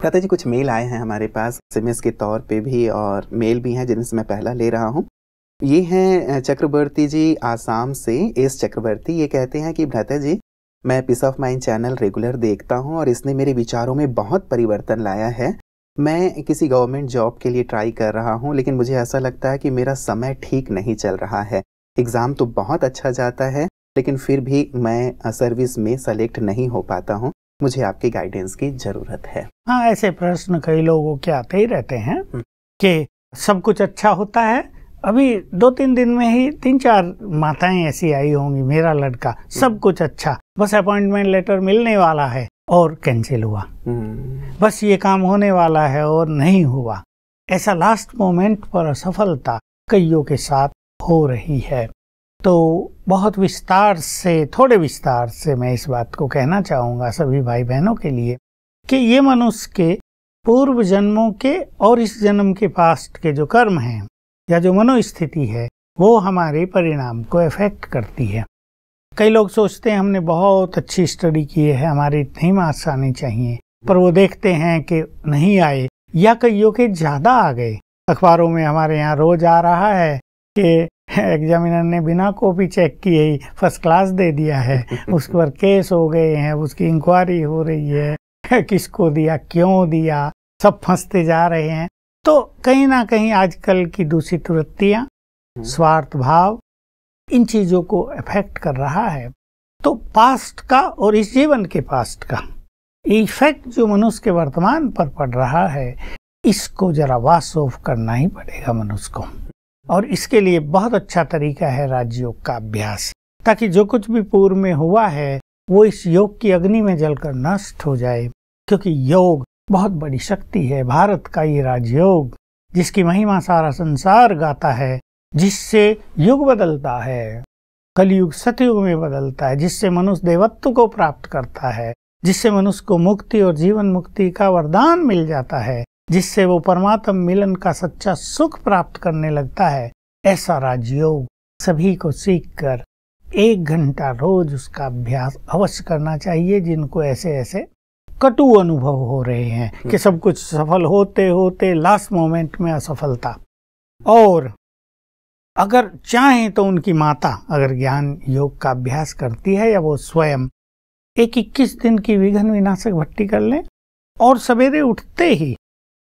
भ्राता जी कुछ मेल आए हैं हमारे पास एसएमएस के तौर पे भी और मेल भी हैं जिनसे मैं पहला ले रहा हूँ। ये हैं चक्रवर्ती जी आसाम से, एस चक्रवर्ती। ये कहते हैं कि भ्राता जी मैं peace of mind channel regular देखता हूँ और इसने मेरे विचारों में बहुत परिवर्तन लाया है। मैं किसी गवर्नमेंट जॉब के लिए ट्राई कर रहा हूँ, लेकिन मुझे ऐसा लगता है कि मेरा समय ठीक नहीं चल रहा है। एग्ज़ाम तो बहुत अच्छा जाता है, लेकिन फिर भी मैं सर्विस में सेलेक्ट नहीं हो पाता हूँ। मुझे आपकी गाइडेंस की ज़रूरत है। हाँ, ऐसे प्रश्न कई लोगों के आते ही रहते हैं कि सब कुछ अच्छा होता है। अभी 2-3 दिन में ही 3-4 माताएं ऐसी आई होंगी, मेरा लड़का सब कुछ अच्छा, बस अपॉइंटमेंट लेटर मिलने वाला है और कैंसिल हुआ, बस ये काम होने वाला है और नहीं हुआ। ऐसा लास्ट मोमेंट पर असफलता कईयों के साथ हो रही है। तो बहुत विस्तार से, थोड़े विस्तार से मैं इस बात को कहना चाहूँगा सभी भाई बहनों के लिए कि ये मनुष्य के पूर्व जन्मों के और इस जन्म के पास्ट के जो कर्म हैं या जो मनोस्थिति है वो हमारे परिणाम को इफेक्ट करती है। कई लोग सोचते हैं हमने बहुत अच्छी स्टडी की है, हमारे इतने ही मार्क्स आने चाहिए, पर वो देखते हैं कि नहीं आए या कईयों के ज़्यादा आ गए। अखबारों में हमारे यहाँ रोज आ रहा है कि एग्जामिनर ने बिना कॉपी चेक किए ही फर्स्ट क्लास दे दिया है, उस पर केस हो गए हैं, उसकी इंक्वायरी हो रही है, किसको दिया, क्यों दिया, सब फंसते जा रहे हैं। तो कहीं ना कहीं आजकल की दूषित वृत्तियां, स्वार्थ भाव इन चीजों को इफेक्ट कर रहा है। तो पास्ट का और इस जीवन के पास्ट का इफेक्ट जो मनुष्य के वर्तमान पर पड़ रहा है, इसको जरा वॉश ऑफ करना ही पड़ेगा मनुष्य को। और इसके लिए बहुत अच्छा तरीका है राजयोग का अभ्यास, ताकि जो कुछ भी पूर्व में हुआ है वो इस योग की अग्नि में जलकर नष्ट हो जाए। क्योंकि योग बहुत बड़ी शक्ति है। भारत का ये राजयोग जिसकी महिमा सारा संसार गाता है, जिससे युग बदलता है, कलयुग सतयुग में बदलता है, जिससे मनुष्य देवत्व को प्राप्त करता है, जिससे मनुष्य को मुक्ति और जीवन मुक्ति का वरदान मिल जाता है, जिससे वो परमात्मा मिलन का सच्चा सुख प्राप्त करने लगता है। ऐसा राजयोग सभी को सीखकर 1 घंटा रोज उसका अभ्यास अवश्य करना चाहिए। जिनको ऐसे ऐसे कटु अनुभव हो रहे हैं कि सब कुछ सफल होते होते लास्ट मोमेंट में असफलता, और अगर चाहें तो उनकी माता अगर ज्ञान योग का अभ्यास करती है या वो स्वयं एक 21 दिन की विघ्न विनाशक भट्टी कर लें और सवेरे उठते ही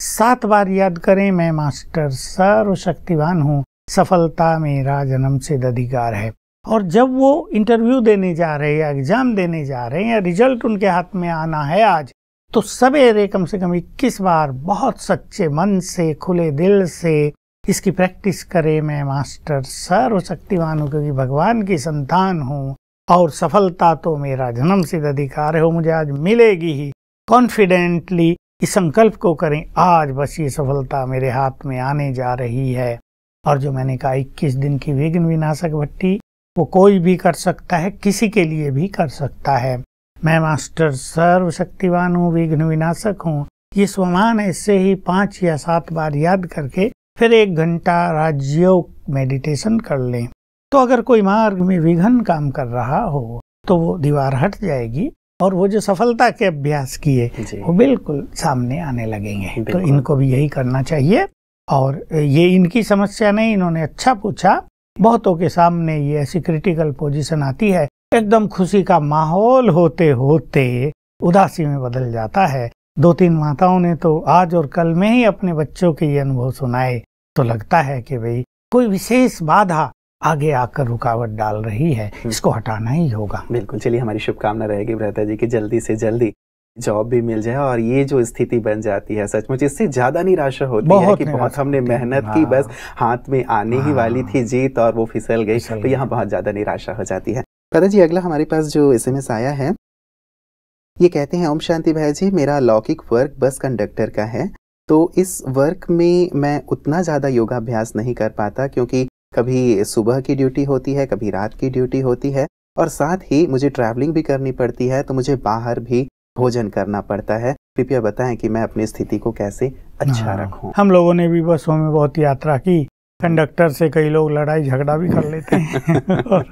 7 बार याद करें, मैं मास्टर सर्वशक्तिवान हूँ, सफलता मेरा जन्म सिद्ध अधिकार है। और जब वो इंटरव्यू देने जा रहे हैं या एग्जाम देने जा रहे हैं या रिजल्ट उनके हाथ में आना है आज, तो सवेरे कम से कम 21 बार बहुत सच्चे मन से, खुले दिल से इसकी प्रैक्टिस करें। मैं मास्टर सर्वशक्तिवान हूँ क्योंकि भगवान की संतान हूँ और सफलता तो मेरा जन्म सिद्ध अधिकार है, वो मुझे आज मिलेगी ही। कॉन्फिडेंटली इस संकल्प को करें, आज बस ये सफलता मेरे हाथ में आने जा रही है। और जो मैंने कहा 21 दिन की विघ्न विनाशक भट्टी, वो कोई भी कर सकता है, किसी के लिए भी कर सकता है। मैं मास्टर सर्वशक्तिवान हूँ, विघ्न विनाशक हूँ, ये स्वमान ऐसे ही 5 या 7 बार याद करके फिर 1 घंटा राजयोग मेडिटेशन कर लें। तो अगर कोई मार्ग में विघ्न काम कर रहा हो तो वो दीवार हट जाएगी और वो जो सफलता के अभ्यास किए वो बिल्कुल सामने आने लगेंगे। तो इनको भी यही करना चाहिए। और ये इनकी समस्या नहीं, इन्होंने अच्छा पूछा। बहुतों के सामने ये ऐसी क्रिटिकल पोजीशन आती है, एकदम खुशी का माहौल होते होते उदासी में बदल जाता है। 2-3 माताओं ने तो आज और कल में ही अपने बच्चों के ये अनुभव सुनाए। तो लगता है कि भाई कोई विशेष बाधा आगे आकर रुकावट डाल रही है, इसको हटाना ही होगा। बिल्कुल, चलिए हमारी शुभकामना रहेगी भ्राता जी की जल्दी से जल्दी जॉब भी मिल जाए और ये जो स्थिति बन जाती है सचमुच इससे ज्यादा निराशा होती है कि बहुत हमने मेहनत की, बस हाथ में आने ही वाली थी जीत और वो फिसल गई, तो यहाँ बहुत ज्यादा निराशा हो जाती है। भ्राता जी अगला हमारे पास जो एसएमएस आया है, ये कहते हैं ओम शांति भाई जी, मेरा लौकिक वर्क बस कंडक्टर का है, तो इस वर्क में मैं उतना ज़्यादा योगाभ्यास नहीं कर पाता क्योंकि कभी सुबह की ड्यूटी होती है, कभी रात की ड्यूटी होती है और साथ ही मुझे ट्रैवलिंग भी करनी पड़ती है, तो मुझे बाहर भी भोजन करना पड़ता है। कृपया बताएं कि मैं अपनी स्थिति को कैसे अच्छा रखूं। हम लोगों ने भी बसों में बहुत यात्रा की, कंडक्टर से कई लोग लड़ाई झगड़ा भी कर लेते हैं और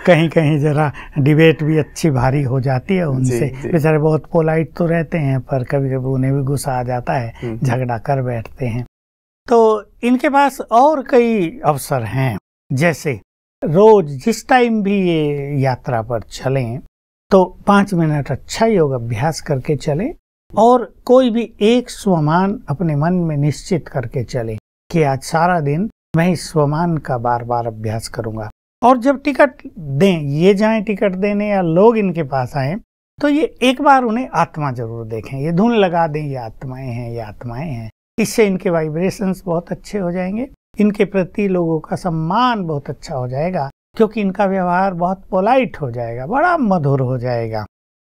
कहीं कहीं जरा डिबेट भी अच्छी भारी हो जाती है उनसे। बेचारे बहुत पोलाइट तो रहते हैं पर कभी कभी उन्हें भी गुस्सा आ जाता है, झगड़ा कर बैठते हैं। तो इनके पास और कई अवसर हैं, जैसे रोज जिस टाइम भी ये यात्रा पर चलें तो 5 मिनट अच्छा योग अभ्यास करके चलें और कोई भी एक स्वमान अपने मन में निश्चित करके चले कि आज सारा दिन मैं इस स्वमान का बार बार अभ्यास करूंगा। और जब टिकट दें, ये जाएं टिकट देने या लोग इनके पास आए, तो ये एक बार उन्हें आत्मा जरूर देखें, ये धुन लगा दें ये आत्माएं हैं, ये आत्माएं हैं। इससे इनके वाइब्रेशंस बहुत अच्छे हो जाएंगे, इनके प्रति लोगों का सम्मान बहुत अच्छा हो जाएगा, क्योंकि इनका व्यवहार बहुत पोलाइट हो जाएगा, बड़ा मधुर हो जाएगा।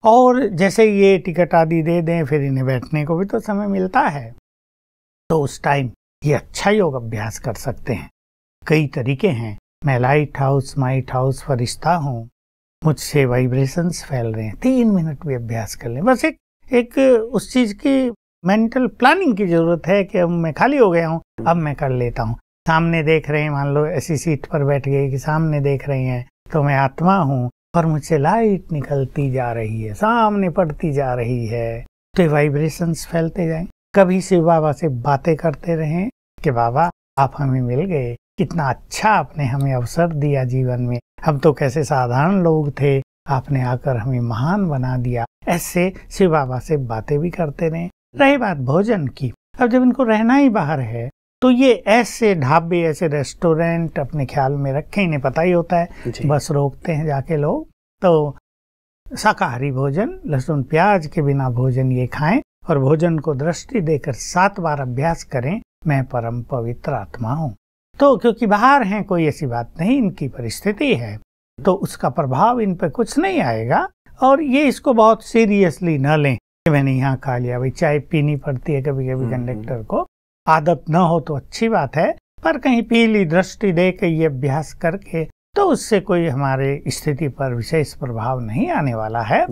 और जैसे ये टिकट आदि दे दें, फिर इन्हें बैठने को भी तो समय मिलता है, तो उस टाइम ये अच्छा योग अभ्यास कर सकते हैं। कई तरीके हैं। मैं लाइट हाउस माइट हाउस फरिश्ता हूँ, मुझसे वाइब्रेशंस फैल रहे हैं, 3 मिनट भी अभ्यास कर लें। बस एक उस चीज की मेंटल प्लानिंग की जरूरत है कि अब मैं खाली हो गया हूँ, अब मैं कर लेता हूँ। सामने देख रहे हैं, मान लो ऐसी सीट पर बैठ गए कि सामने देख रहे हैं, तो मैं आत्मा हूँ और मुझसे लाइट निकलती जा रही है, सामने पड़ती जा रही है, तो वाइब्रेशंस फैलते जाएं। कभी शिव बाबा से बातें करते रहें कि बाबा आप हमें मिल गए, कितना अच्छा आपने हमें अवसर दिया जीवन में, हम तो कैसे साधारण लोग थे, आपने आकर हमें महान बना दिया। ऐसे शिव बाबा से बातें भी करते रहें। रही बात भोजन की, अब जब इनको रहना ही बाहर है तो ये ऐसे ढाबे, ऐसे रेस्टोरेंट अपने ख्याल में रखें, इन्हें पता ही होता है, बस रोकते हैं जाके लोग, तो शाकाहारी भोजन, लहसुन प्याज के बिना भोजन ये खाएं और भोजन को दृष्टि देकर 7 बार अभ्यास करें, मैं परम पवित्र आत्मा हूँ। तो क्योंकि बाहर हैं, कोई ऐसी बात नहीं, इनकी परिस्थिति है, तो उसका प्रभाव इन पर कुछ नहीं आएगा। और ये इसको बहुत सीरियसली न लें कि मैंने यहाँ खा लिया। भाई चाय पीनी पड़ती है कभी कभी कंडक्टर को, आदत न हो तो अच्छी बात है, पर कहीं पी ली दृष्टि दे के ये अभ्यास करके, तो उससे कोई हमारे स्थिति पर विशेष प्रभाव नहीं आने वाला है।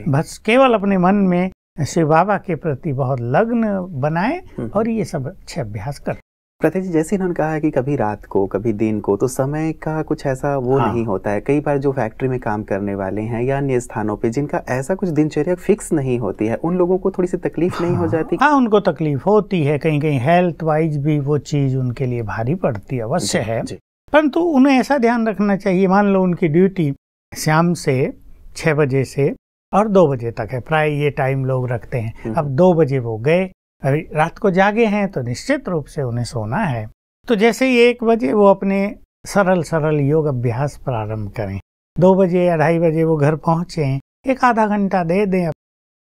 बस केवल अपने मन में शिव बाबा के प्रति बहुत लग्न बनाएं और ये सब अच्छे अभ्यास करें। प्रत्येक जी, जैसे इन्होंने कहा है कि कभी रात को कभी दिन को, तो समय का कुछ ऐसा वो नहीं होता है। कई बार जो फैक्ट्री में काम करने वाले हैं या अन्य स्थानों पे जिनका ऐसा कुछ दिनचर्या फिक्स नहीं होती है, उन लोगों को थोड़ी सी तकलीफ नहीं हो जाती? हाँ, उनको तकलीफ होती है, कहीं कहीं हेल्थ वाइज भी वो चीज उनके लिए भारी पड़ती है, अवश्य है। परंतु उन्हें ऐसा ध्यान रखना चाहिए, मान लो उनकी ड्यूटी शाम से 6 बजे से और 2 बजे तक है, प्राय ये टाइम लोग रखते हैं। अब 2 बजे वो गए, अभी रात को जागे हैं तो निश्चित रूप से उन्हें सोना है, तो जैसे ही 1 बजे वो अपने सरल योग अभ्यास प्रारंभ करें, 2 बजे या 2:30 बजे वो घर पहुंचे, 1 आधा घंटा दे दें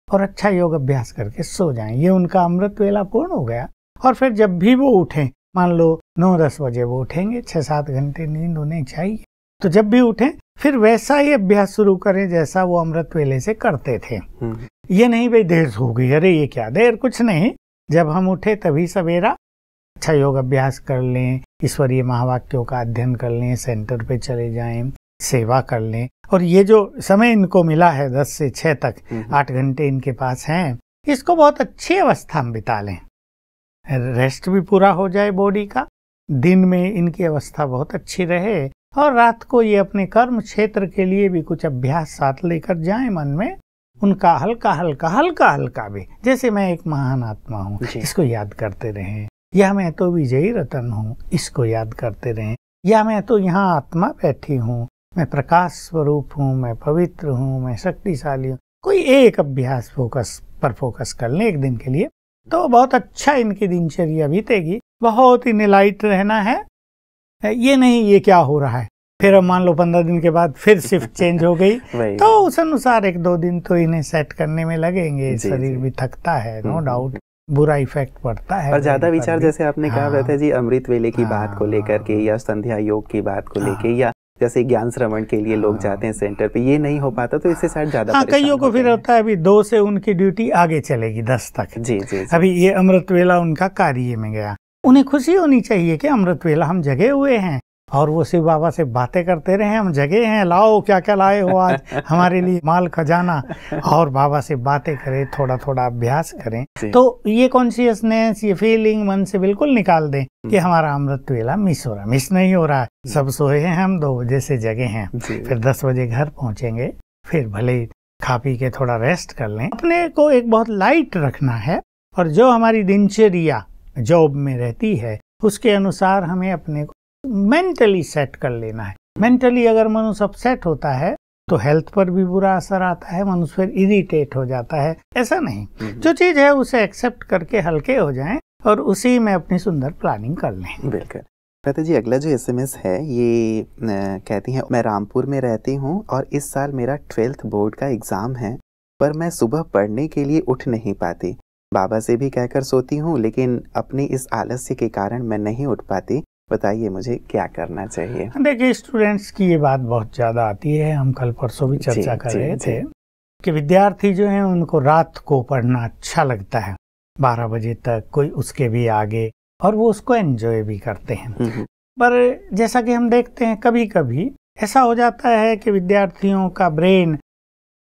और अच्छा योग अभ्यास करके सो जाएं। ये उनका अमृत वेला पूर्ण हो गया। और फिर जब भी वो उठें, मान लो 9-10 बजे वो उठेंगे, 6-7 घंटे नींद उन्हें चाहिए, तो जब भी उठें फिर वैसा ही अभ्यास शुरू करें जैसा वो अमृत वेले से करते थे। ये नहीं भाई देर हो गई, अरे ये क्या देर, कुछ नहीं, जब हम उठे तभी सवेरा अच्छा योग अभ्यास कर लें, ईश्वरीय महावाक्यों का अध्ययन कर लें, सेंटर पे चले जाएं, सेवा कर लें। और ये जो समय इनको मिला है 10 से 6 तक, 8 घंटे इनके पास हैं, इसको बहुत अच्छी अवस्था में बिता लें, रेस्ट भी पूरा हो जाए बॉडी का, दिन में इनकी अवस्था बहुत अच्छी रहे और रात को ये अपने कर्म क्षेत्र के लिए भी कुछ अभ्यास साथ लेकर जाएं मन में, उनका हल्का हल्का भी, जैसे मैं एक महान आत्मा हूँ, इसको याद करते रहें, या मैं तो विजयी रतन हूँ, इसको याद करते रहें, या मैं तो यहाँ आत्मा बैठी हूँ, मैं प्रकाश स्वरूप हूँ, मैं पवित्र हूँ, मैं शक्तिशाली हूँ। कोई एक अभ्यास पर फोकस कर लें 1 दिन के लिए, तो बहुत अच्छा इनकी दिनचर्या बीतेगी। बहुत ही लाइट रहना है, ये नहीं ये क्या हो रहा है, फिर अब मान लो 15 दिन के बाद फिर शिफ्ट चेंज हो गई तो उस अनुसार 1-2 दिन तो इन्हें सेट करने में लगेंगे। शरीर भी थकता है, नो डाउट, बुरा इफेक्ट पड़ता है। पर ज्यादा विचार जैसे आपने कहा वैसे जी, अमृत वेले की बात को लेकर के या संध्या योग की बात को लेके, या जैसे ज्ञान श्रवण के लिए लोग जाते हैं सेंटर पे, ये नहीं हो पाता तो इससे शायद ज्यादा कईयों को फिर होता है अभी 2 से उनकी ड्यूटी आगे चलेगी 10 तक। जी। अभी ये अमृत वेला उनका कार्य में गया, उन्हें खुशी होनी चाहिए कि अमृत वेला हम जगे हुए हैं, और वो शिव बाबा से बातें करते रहे, हम जगे हैं, लाओ क्या क्या लाए हो आज हमारे लिए माल खजाना, और बाबा से बातें करें, थोड़ा थोड़ा अभ्यास करें, तो ये कॉन्शियसनेस, ये फीलिंग मन से बिल्कुल निकाल दें कि हमारा अमृत वेला मिस हो रहा, मिस नहीं हो रहा, सब सोए हैं, हम 2 बजे से जगे हैं, फिर 10 बजे घर पहुंचेंगे, फिर भले खा पी के थोड़ा रेस्ट कर लें। अपने को एक बहुत लाइट रखना है, और जो हमारी दिनचर्या जॉब में रहती है उसके अनुसार हमें अपने को मेंटली सेट कर लेना है। मेंटली अगर मनुष्य अपसेट होता है तो हेल्थ पर भी बुरा असर आता है, मनुष्य फिर इरिटेट हो जाता है। ऐसा नहीं, जो चीज है उसे एक्सेप्ट करके हल्के हो जाएं और उसी में अपनी सुंदर प्लानिंग कर लें। बिल्कुल। प्रथा जी, अगला जो एसएमएस है ये कहती हैं, मैं रामपुर में रहती हूँ और इस साल मेरा 12th बोर्ड का एग्जाम है, पर मैं सुबह पढ़ने के लिए उठ नहीं पाती। बाबा से भी कहकर सोती हूँ, लेकिन अपनी इस आलस्य के कारण मैं नहीं उठ पाती। बताइए मुझे क्या करना चाहिए। देखिए, स्टूडेंट्स की ये बात बहुत ज्यादा आती है, हम कल परसों भी चर्चा कर रहे थे कि विद्यार्थी जो हैं उनको रात को पढ़ना अच्छा लगता है, 12 बजे तक, कोई उसके भी आगे, और वो उसको एंजॉय भी करते हैं। पर जैसा कि हम देखते हैं कभी कभी ऐसा हो जाता है कि विद्यार्थियों का ब्रेन,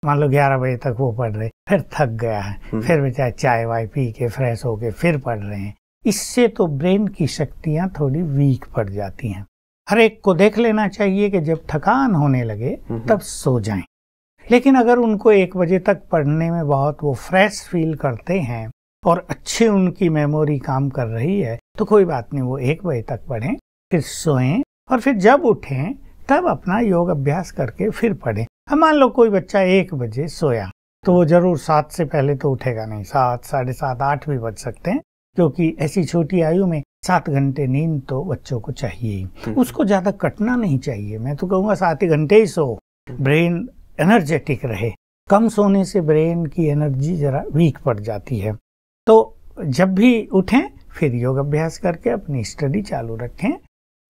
मान लो 11 बजे तक वो पढ़ रहे, फिर थक गया है, फिर बेचारे चाय वाय पी के फ्रेश होके फिर पढ़ रहे हैं, इससे तो ब्रेन की शक्तियां थोड़ी वीक पड़ जाती हैं। हर एक को देख लेना चाहिए कि जब थकान होने लगे तब सो जाएं। लेकिन अगर उनको 1 बजे तक पढ़ने में बहुत वो फ्रेश फील करते हैं और अच्छी उनकी मेमोरी काम कर रही है तो कोई बात नहीं, वो 1 बजे तक पढ़ें, फिर सोएं, और फिर जब उठें तब अपना योग अभ्यास करके फिर पढ़ें। हम मान लो कोई बच्चा 1 बजे सोया तो वो जरूर 7 से पहले तो उठेगा नहीं, 7, 7:30, 8 भी बज सकते हैं, क्योंकि ऐसी छोटी आयु में 7 घंटे नींद तो बच्चों को चाहिए। उसको ज्यादा कटना नहीं चाहिए, मैं तो कहूँगा 7 घंटे ही सो, ब्रेन एनर्जेटिक रहे। कम सोने से ब्रेन की एनर्जी जरा वीक पड़ जाती है। तो जब भी उठें फिर योग अभ्यास करके अपनी स्टडी चालू रखें।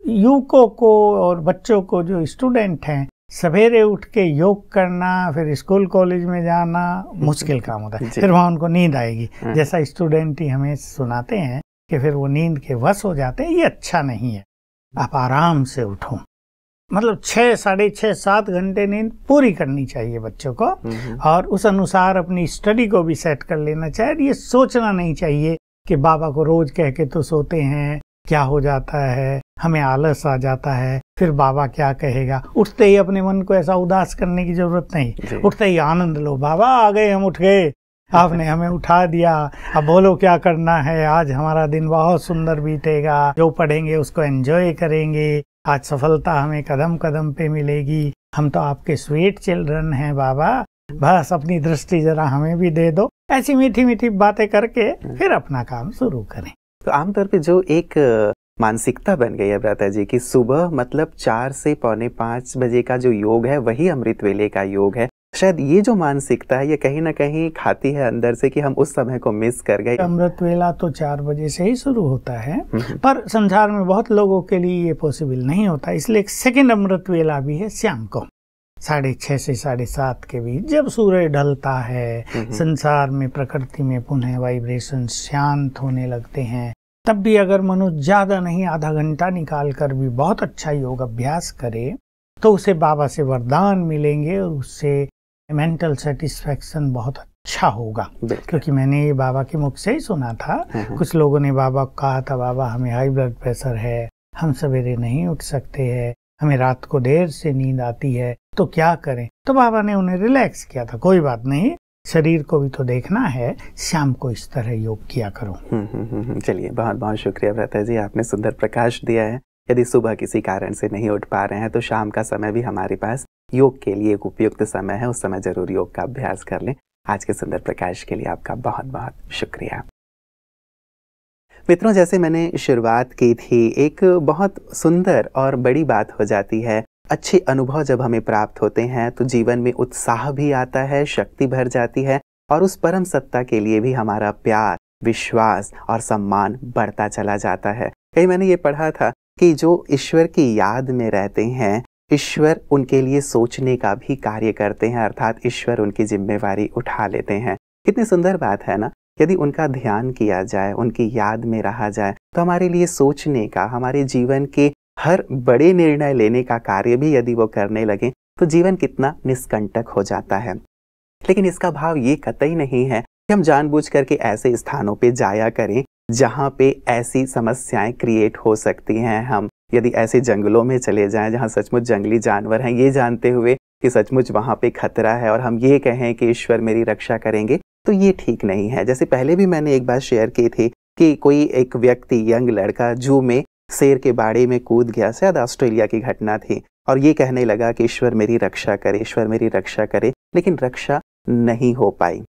युवकों को और बच्चों को, जो स्टूडेंट हैं, सवेरे उठ के योग करना, फिर स्कूल कॉलेज में जाना मुश्किल काम होता है, फिर वहाँ उनको नींद आएगी, जैसा स्टूडेंट ही हमें सुनाते हैं कि फिर वो नींद के वश हो जाते हैं। ये अच्छा नहीं है। आप आराम से उठो, मतलब 6, 6.5, 7 घंटे नींद पूरी करनी चाहिए बच्चों को, और उस अनुसार अपनी स्टडी को भी सेट कर लेना चाहिए। ये सोचना नहीं चाहिए कि बाबा को रोज कह के तो सोते हैं, क्या हो जाता है, हमें आलस आ जाता है, फिर बाबा क्या कहेगा। उठते ही अपने मन को ऐसा उदास करने की जरूरत नहीं, उठते ही आनंद लो, बाबा आ गए, हम उठ गए, आपने हमें उठा दिया, अब बोलो क्या करना है, आज हमारा दिन बहुत सुंदर बीतेगा, जो पढ़ेंगे उसको एंजॉय करेंगे, आज सफलता हमें कदम कदम पे मिलेगी, हम तो आपके स्वीट चिल्ड्रन हैं बाबा, बस अपनी दृष्टि जरा हमें भी दे दो। ऐसी मीठी मीठी बातें करके फिर अपना काम शुरू करें। तो आमतौर पे जो एक मानसिकता बन गई है भ्राता जी की सुबह मतलब 4 से पौने 5 बजे का जो योग है वही अमृत वेले का योग है, शायद ये जो मानसिकता है ये कहीं ना कहीं खाती है अंदर से कि हम उस समय को मिस कर गए। अमृत वेला तो 4 बजे से ही शुरू होता है, पर संसार में बहुत लोगों के लिए ये पॉसिबल नहीं होता, इसलिए एक सेकंड अमृत वेला भी है शाम को 6:30 से 7:30 के बीच, जब सूर्य ढलता है, संसार में प्रकृति में पुनः वाइब्रेशन शांत होने लगते हैं। तब भी अगर मनुष्य ज्यादा नहीं, आधा घंटा निकाल कर भी बहुत अच्छा योग अभ्यास करे तो उसे बाबा से वरदान मिलेंगे और उससे मेंटल सेटिस्फेक्शन बहुत अच्छा होगा। क्योंकि मैंने ये बाबा के मुख से ही सुना था, कुछ लोगों ने बाबा को कहा था, बाबा हमें हाई ब्लड प्रेशर है, हम सवेरे नहीं उठ सकते हैं, हमें रात को देर से नींद आती है, तो क्या करें। तो बाबा ने उन्हें रिलैक्स किया था, कोई बात नहीं, शरीर को भी तो देखना है, शाम को इस तरह योग किया करो। चलिए, बहुत बहुत शुक्रिया भ्राता जी, आपने सुंदर प्रकाश दिया है। यदि सुबह किसी कारण से नहीं उठ पा रहे हैं तो शाम का समय भी हमारे पास योग के लिए एक उपयुक्त समय है, उस समय जरूर योग का अभ्यास कर लें। आज के सुंदर प्रकाश के लिए आपका बहुत बहुत शुक्रिया। मित्रों, जैसे मैंने शुरुआत की थी, एक बहुत सुंदर और बड़ी बात हो जाती है। अच्छे अनुभव जब हमें प्राप्त होते हैं तो जीवन में उत्साह भी आता है, शक्ति भर जाती है और उस परम सत्ता के लिए भी हमारा प्यार, विश्वास और सम्मान बढ़ता चला जाता है। कहीं मैंने ये पढ़ा था कि जो ईश्वर की याद में रहते हैं, ईश्वर उनके लिए सोचने का भी कार्य करते हैं, अर्थात ईश्वर उनकी जिम्मेवारी उठा लेते हैं। कितनी सुंदर बात है ना। यदि उनका ध्यान किया जाए, उनकी याद में रहा जाए तो हमारे लिए सोचने का, हमारे जीवन के हर बड़े निर्णय लेने का कार्य भी यदि वो करने लगे तो जीवन कितना निष्कंटक हो जाता है। लेकिन इसका भाव ये कतई नहीं है कि हम जानबूझ करके ऐसे स्थानों पे जाया करें जहाँ पे ऐसी समस्याएं क्रिएट हो सकती हैं। हम यदि ऐसे जंगलों में चले जाएं जहाँ सचमुच जंगली जानवर हैं, ये जानते हुए कि सचमुच वहाँ पे खतरा है, और हम ये कहें कि ईश्वर मेरी रक्षा करेंगे, तो ये ठीक नहीं है। जैसे पहले भी मैंने एक बात शेयर की थी कि कोई एक व्यक्ति, यंग लड़का जू में शेर के बाड़े में कूद गया, शायद ऑस्ट्रेलिया की घटना थी, और ये कहने लगा कि ईश्वर मेरी रक्षा करे, ईश्वर मेरी रक्षा करे, लेकिन रक्षा नहीं हो पाई।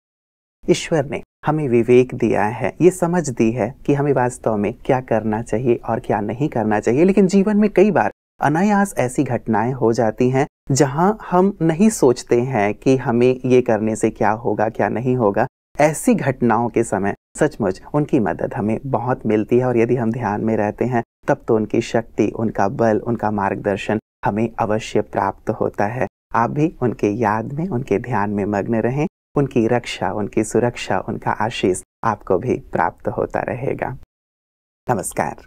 ईश्वर ने हमें विवेक दिया है, ये समझ दी है कि हमें वास्तव में क्या करना चाहिए और क्या नहीं करना चाहिए। लेकिन जीवन में कई बार अनायास ऐसी घटनाएं हो जाती हैं जहां हम नहीं सोचते हैं कि हमें ये करने से क्या होगा, क्या नहीं होगा। ऐसी घटनाओं के समय सचमुच उनकी मदद हमें बहुत मिलती है, और यदि हम ध्यान में रहते हैं तब तो उनकी शक्ति, उनका बल, उनका मार्गदर्शन हमें अवश्य प्राप्त होता है। आप भी उनके याद में, उनके ध्यान में मग्न रहें। उनकी रक्षा, उनकी सुरक्षा, उनका आशीष आपको भी प्राप्त होता रहेगा। नमस्कार।